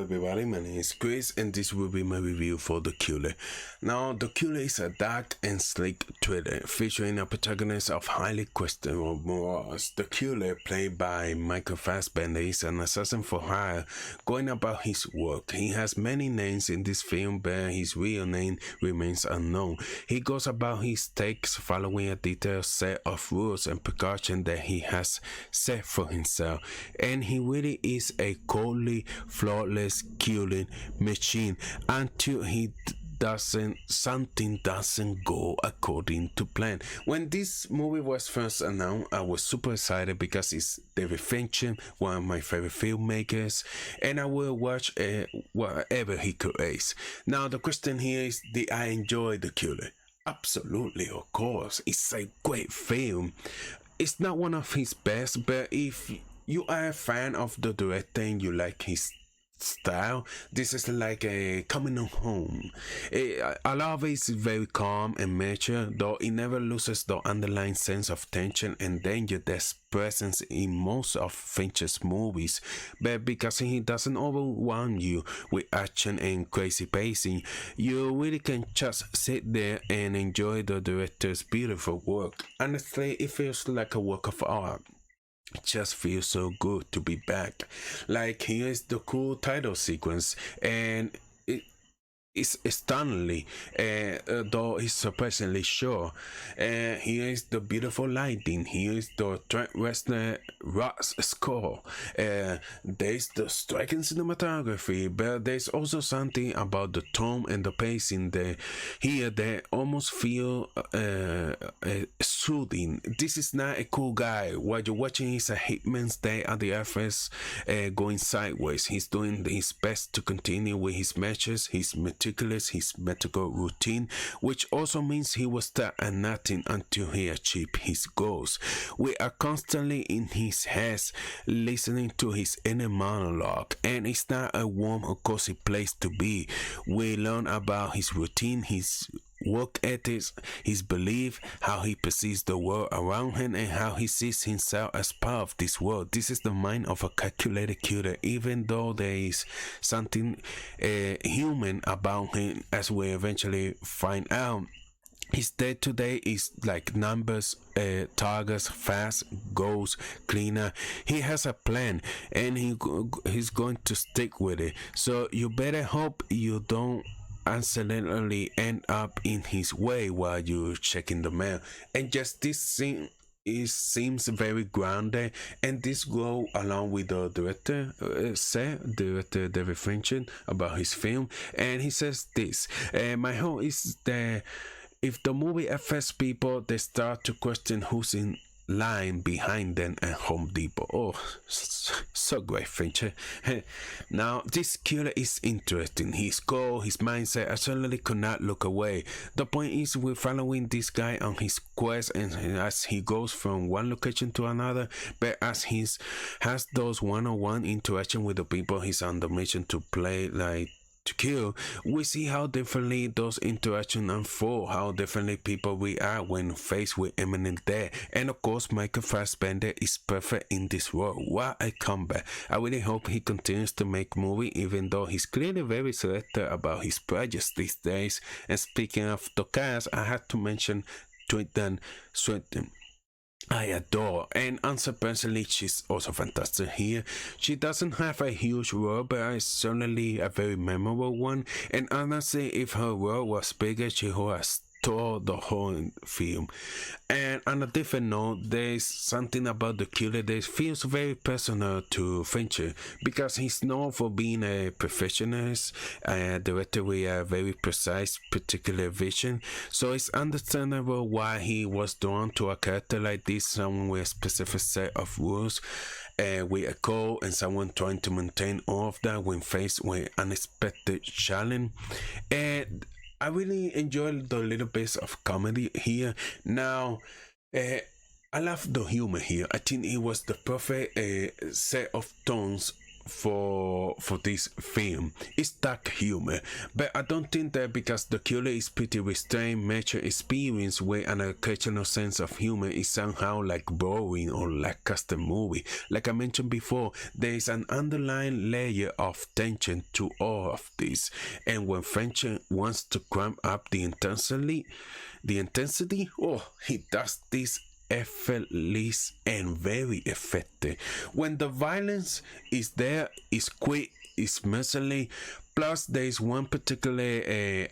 everybody, my name is Chris and this will be my review for The Killer. Now, The Killer is a dark and sleek thriller featuring a protagonist of highly questionable morals. The Killer, played by Michael Fassbender, is an assassin for hire going about his work. He has many names in this film, but his real name remains unknown. He goes about his takes following a detailed set of rules and precautions that he has set for himself, and he really is a coldly flawless killing machine until something doesn't go according to plan. When this movie was first announced, I was super excited because it's David Fincher, one of my favorite filmmakers, and I will watch whatever he creates. Now the question here is, did I enjoy The Killer? Absolutely, of course. It's a great film. It's not one of his best, but if you are a fan of the director and you like his style, this is like a coming home. A lot of it is very calm and mature, though it never loses the underlying sense of tension and danger that's present in most of Fincher's movies. But because he doesn't overwhelm you with action and crazy pacing, you really can just sit there and enjoy the director's beautiful work. Honestly, it feels like a work of art. It just feels so good to be back. Like, here's the cool title sequence, and it's stunningly, though it's surprisingly short. Here is the beautiful lighting. Here is the Trent Reznor rock score. There's the striking cinematography, but there's also something about the tone and the pacing here that almost feel soothing. This is not a cool guy. What you're watching is a hitman's day at the office, going sideways. He's doing his best to continue with his matches, his methodical routine, which also means he will start at nothing until he achieves his goals. We are constantly in his head, listening to his inner monologue, and it's not a warm or cozy place to be. We learn about his routine, his work ethics, his belief, how he perceives the world around him, and how he sees himself as part of this world. This is the mind of a calculated killer, even though there is something human about him, as we eventually find out. His day-to-day is like numbers, targets, fast, goals, cleaner. He has a plan, and he's going to stick with it. So you better hope you don't accidentally end up in his way while you're checking the mail. And just this scene, it seems very grounded, and this go along with the director director David Fincher, about his film. And he says this, my hope is that if the movie affects people, they start to question who's in line behind them at Home Depot. Oh, so great, Fincher. Now, this killer is interesting. His goal, his mindset, I certainly could not look away. The point is, we're following this guy on his quest, and as he goes from one location to another, but as he has those one-on-one interaction with the people he's on the mission to play, like to kill, we see how differently those interactions unfold, how differently people react when faced with imminent death. And of course, Michael Fassbender is perfect in this role. What a comeback. I really hope he continues to make movies, even though he's clearly very selective about his projects these days. And speaking of the cast, I had to mention Tilda Swinton. I adore, and unsurprisingly, she's also fantastic here. She doesn't have a huge role, but it's certainly a very memorable one. And honestly, if her role was bigger, she would have stole the whole film. And on a different note, there's something about The Killer that feels very personal to Fincher, because he's known for being a perfectionist, a director with a very precise, particular vision. So it's understandable why he was drawn to a character like this, someone with a specific set of rules, with a goal, and someone trying to maintain all of that when faced with unexpected challenge. And I really enjoyed the little bits of comedy here. Now, I love the humor here. I think it was the perfect set of tones for this film. It's dark humor, but I don't think that because the killer is pretty restrained, mature experience with an occasional sense of humor is somehow like boring or lackluster movie. Like I mentioned before, there is an underlying layer of tension to all of this, and when Fincher wants to cramp up the intensity, oh, he does this effortless and very effective. When the violence is there, is quick, is merciless. Plus, there is one particular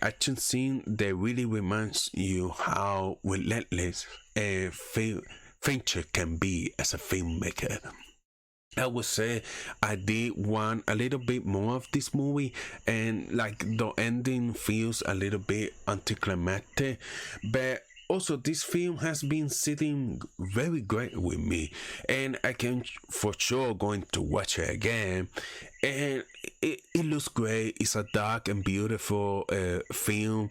action scene that really reminds you how relentless Fincher can be as a filmmaker. I would say I did want a little bit more of this movie, and like the ending feels a little bit anticlimactic, but also this film has been sitting very great with me, and I can for sure going to watch it again. And it looks great. It's a dark and beautiful film.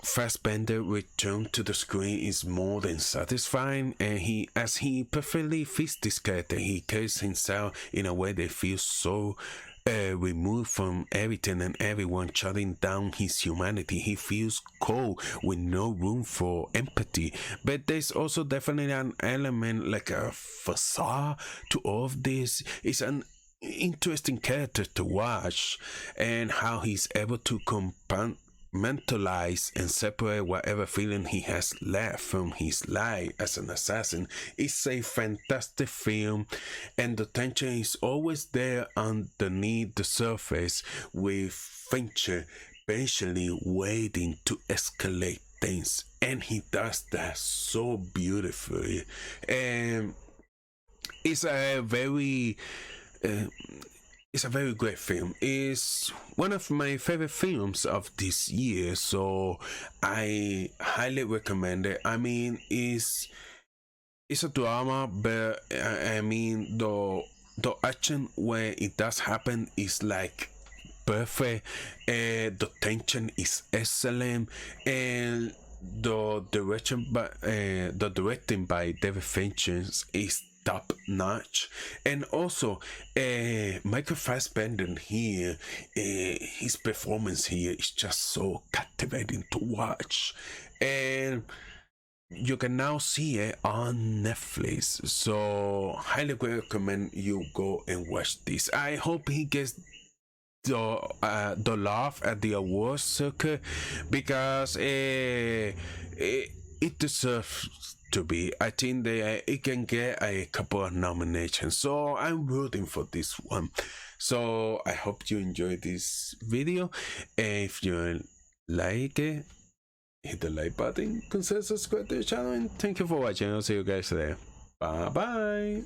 Fassbender return to the screen is more than satisfying, and he perfectly fits this character. He carries himself in a way that feels so removed from everything and everyone, shutting down his humanity. He feels cold with no room for empathy. But there's also definitely an element like a facade to all of this. It's an interesting character to watch, and how he's able to mentalize and separate whatever feeling he has left from his life as an assassin. It's a fantastic film, and the tension is always there underneath the surface, with Fincher patiently waiting to escalate things, and he does that so beautifully. And it's a very uh, it's a very great film. It's one of my favorite films of this year, so I highly recommend it. I mean, it's a drama, but I mean the action where it does happen is like perfect. The tension is excellent, and the directing by David Fincher is top notch. And also Michael Fassbender here, his performance here is just so captivating to watch, and you can now see it on Netflix, so highly recommend you go and watch this. I hope he gets the love at the awards circuit, because it deserves to be. I think it can get a couple of nominations, so I'm rooting for this one. So I hope you enjoyed this video, and if you like it, hit the like button, consider subscribe to the channel, and thank you for watching. I'll see you guys there. Bye bye.